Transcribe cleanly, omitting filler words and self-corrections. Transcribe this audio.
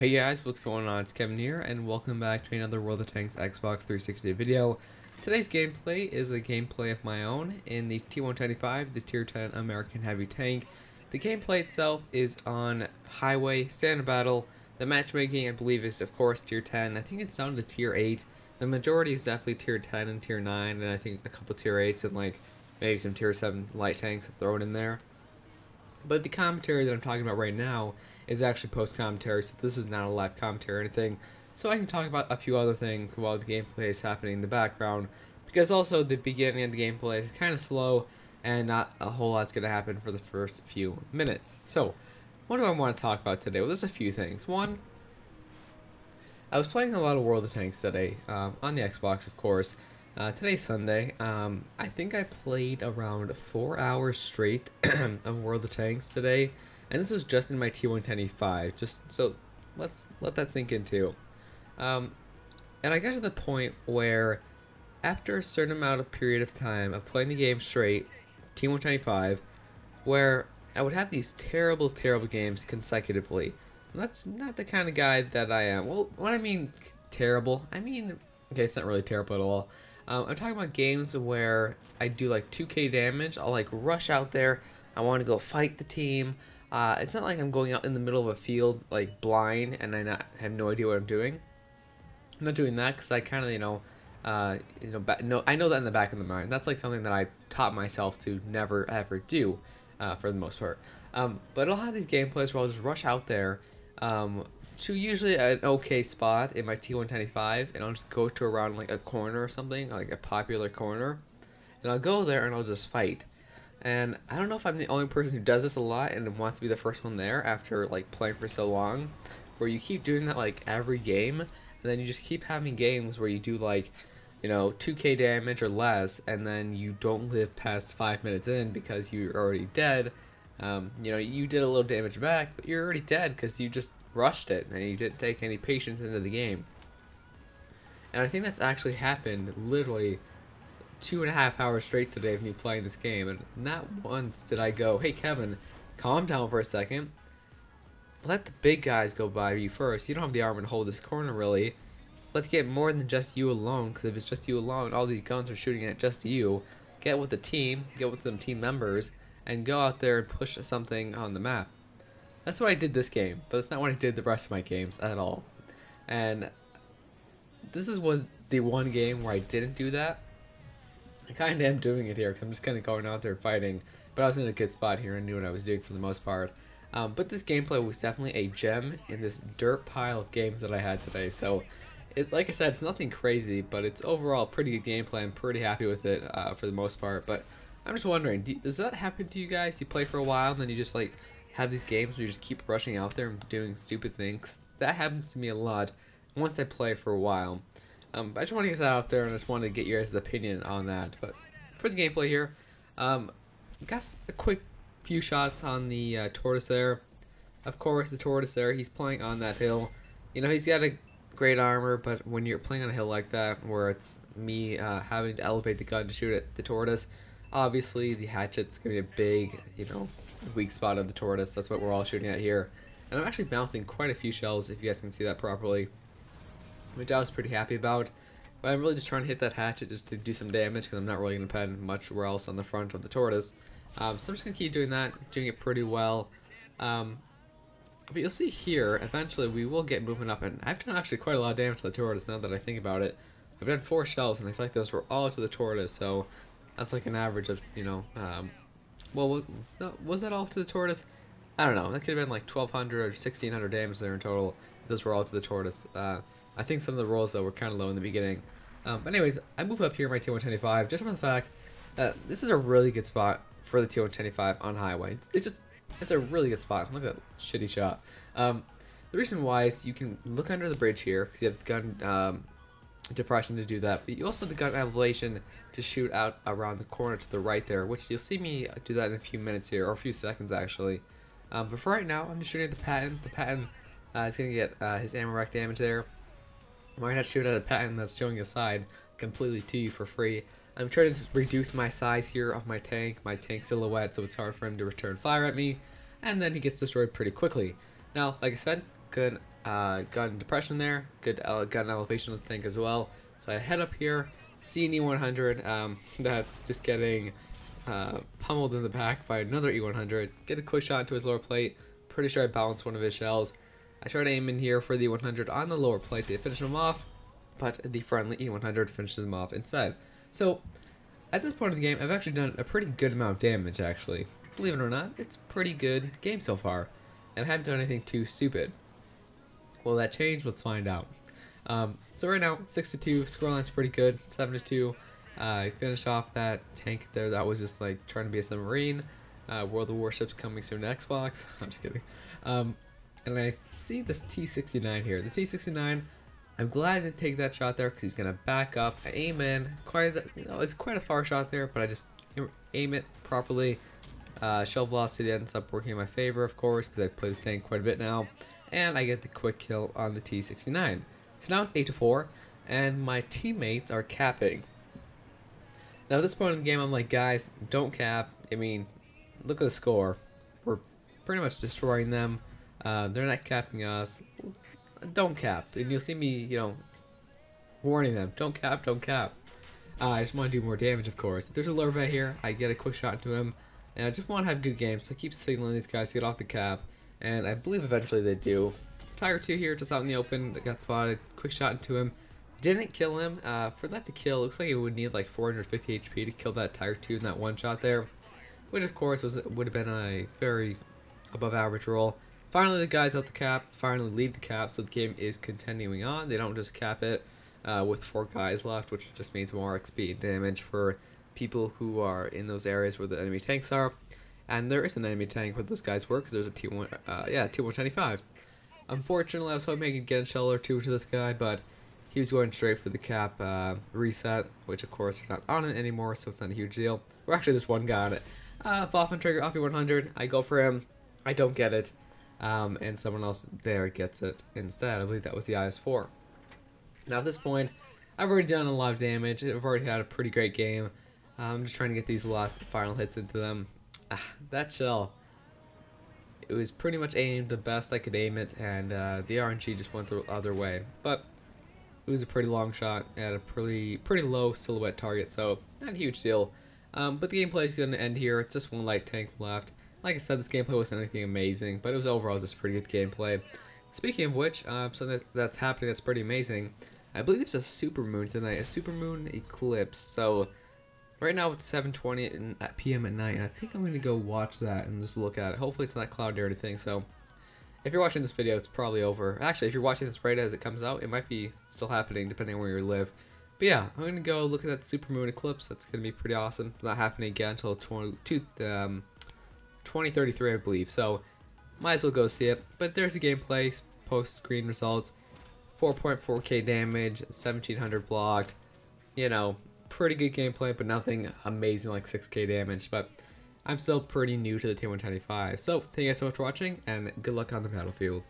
Hey guys, what's going on? It's Kevin here, and welcome back to another World of Tanks Xbox 360 video. Today's gameplay is a gameplay of my own in the T110E5, the Tier 10 American Heavy Tank. The gameplay itself is on Highway, Standard Battle. The matchmaking, I believe, is of course Tier 10. I think it's down to Tier 8. The majority is definitely Tier 10 and Tier 9, and I think a couple Tier 8s and like maybe some Tier 7 light tanks thrown in there. But the commentary that I'm talking about right now is actually post-commentary, so this is not a live commentary or anything. So I can talk about a few other things while the gameplay is happening in the background, because also the beginning of the gameplay is kind of slow, and not a whole lot's going to happen for the first few minutes. So, what do I want to talk about today? Well, there's a few things. One, I was playing a lot of World of Tanks today, on the Xbox, of course. Today's Sunday. I think I played around 4 hours straight of World of Tanks today, and this was just in my T110E5. Just so let's let that sink in too. And I got to the point where, after a certain amount of period of time of playing the game straight, T110E5, where I would have these terrible games consecutively. And that's not the kind of guy that I am. Well, when I mean terrible, I mean, okay, it's not really terrible at all. I'm talking about games where I do like 2k damage. I'll like rush out there. I want to go fight the team. It's not like I'm going out in the middle of a field like blind and I have no idea what I'm doing. I'm not doing that because I kind of I know that in the back of the mind. That's like something that I taught myself to never ever do, for the most part. But I'll have these gameplays where I'll just rush out there. To usually an okay spot in my T110E5, and I'll just go to around like a corner or something, like a popular corner, and I'll go there and I'll just fight. And I don't know if I'm the only person who does this a lot and wants to be the first one there after like playing for so long, where you keep doing that like every game, and then you just keep having games where you do like 2k damage or less, and then you don't live past 5 minutes in because you're already dead. You did a little damage back, but you're already dead because you just rushed it and you didn't take any patience into the game. And I think that's actually happened literally 2.5 hours straight today of me playing this game, and not once did I go, hey Kevin, calm down for a second. Let the big guys go by you first. You don't have the armor to hold this corner really. Let's get more than just you alone, because if it's just you alone, all these guns are shooting at just you. Get with the team, get with them team members, and go out there and push something on the map. That's what I did this game, but it's not what I did the rest of my games at all. And this was the one game where I didn't do that. I kind of am doing it here because I'm just kind of going out there and fighting, but I was in a good spot here and knew what I was doing for the most part. But this gameplay was definitely a gem in this dirt pile of games that I had today. So, like I said, it's nothing crazy, but it's overall pretty good gameplay. I'm pretty happy with it for the most part. But I'm just wondering, does that happen to you guys? You play for a while and then you just like have these games where you just keep rushing out there and doing stupid things? That happens to me a lot once I play for a while. I just want to get that out there, and I just wanted to get your guys' opinion on that. But for the gameplay here, got a quick few shots on the tortoise there. Of course, the tortoise there, he's playing on that hill. He's got a great armor, but when you're playing on a hill like that, where it's me having to elevate the gun to shoot at the tortoise, obviously the hatchet's going to be a big, weak spot of the tortoise. That's what we're all shooting at here. And I'm actually bouncing quite a few shells, if you guys can see that properly, which I was pretty happy about. But I'm really just trying to hit that hatchet just to do some damage, because I'm not really going to depend much where else on the front of the tortoise. So I'm just going to keep doing that, doing it pretty well. But you'll see here, eventually we will get moving up, and I've done actually quite a lot of damage to the tortoise now that I think about it. I've done 4 shells, and I feel like those were all to the tortoise, so that's like an average of, well, was that all to the tortoise? I don't know, that could have been like 1,200 or 1,600 damage there in total. Those were all to the tortoise. I think some of the rolls, though, were kind of low in the beginning. But anyways, I move up here in my T110E5 just for the fact that this is a really good spot for the T110E5 on highway. It's a really good spot. Look at that shitty shot. The reason why is you can look under the bridge here, because you have the gun depression to do that, but you also have the gun elevation to shoot out around the corner to the right there, which you'll see me do that in a few minutes here, or a few seconds actually. But for right now, I'm just shooting at the Patton. The Patton is going to get his ammo rack damage there. Why not shoot at a Patton that's showing his side completely to you for free? I'm trying to reduce my size here of my tank silhouette, so it's hard for him to return fire at me, and then he gets destroyed pretty quickly. Now, like I said, good gun depression there, good gun elevation on this tank as well. So I head up here, see an E100 that's just getting pummeled in the back by another E100. Get a quick shot into his lower plate. Pretty sure I balanced one of his shells. I try to aim in here for the 100 on the lower plate to finish him off, but the friendly E100 finishes him off instead. So at this point in the game, I've actually done a pretty good amount of damage, actually. Believe it or not, it's a pretty good game so far, and I haven't done anything too stupid. Will that change? Let's find out. So right now, 6-2, scoreline's pretty good, 7-2. I finished off that tank there that was just like trying to be a submarine. World of Warships coming soon to Xbox. I'm just kidding. And I see this T69 here. The T69, I'm glad I didn't take that shot there because he's going to back up. I aim in. It's quite a far shot there, but I just aim it properly. Shell velocity ends up working in my favor, of course, because I play this tank quite a bit now. And I get the quick kill on the T69. So now it's 8-4, and my teammates are capping. Now at this point in the game, I'm like, guys, don't cap. I mean, look at the score. We're pretty much destroying them. They're not capping us. Don't cap. And you'll see me, you know, warning them. Don't cap, don't cap. I just want to do more damage, of course. If there's a larva here, I get a quick shot into him. And I just want to have good games, so I keep signaling these guys to get off the cap. And I believe eventually they do. Tiger 2 here, just out in the open, that got spotted. Quick shot into him. Didn't kill him. For that to kill, looks like it would need like 450 HP to kill that Tiger 2 in that one shot there. Which, of course, would have been a very above average roll. Finally, the guys out the cap, finally leave the cap, so the game is continuing on. They don't just cap it with 4 guys left, which just means more XP and damage for people who are in those areas where the enemy tanks are. And there is an enemy tank where those guys were, because there's a T110E5. Unfortunately, I was hoping I could get a shell or two to this guy, but he was going straight for the cap reset, which of course are not on it anymore, so it's not a huge deal. Or actually, there's one guy on it. Boffin trigger, off 100. I go for him. I don't get it. And someone else there gets it instead. I believe that was the IS-4. Now at this point, I've already done a lot of damage. I've already had a pretty great game. I'm just trying to get these last final hits into them. That shell, it was pretty much aimed the best I could aim it, and the RNG just went the other way. But it was a pretty long shot at a pretty low silhouette target, so not a huge deal. But the gameplay is going to end here. It's just one light tank left. Like I said, this gameplay wasn't anything amazing, but it was overall just pretty good gameplay. Speaking of which, something that's happening that's pretty amazing. I believe there's a supermoon tonight, a supermoon eclipse. So right now it's 7:20 p.m. at night, and I think I'm going to go watch that and just look at it. Hopefully it's not cloudy or anything, so if you're watching this video, it's probably over. Actually, if you're watching this right as it comes out, it might be still happening depending on where you live. But yeah, I'm going to go look at that supermoon eclipse. That's going to be pretty awesome. It's not happening again until 2033, I believe, so might as well go see it. But there's the gameplay, post-screen results, 4.4k damage, 1700 blocked, you know, pretty good gameplay, but nothing amazing like 6k damage, but I'm still pretty new to the T110E5. So, thank you guys so much for watching, and good luck on the battlefield.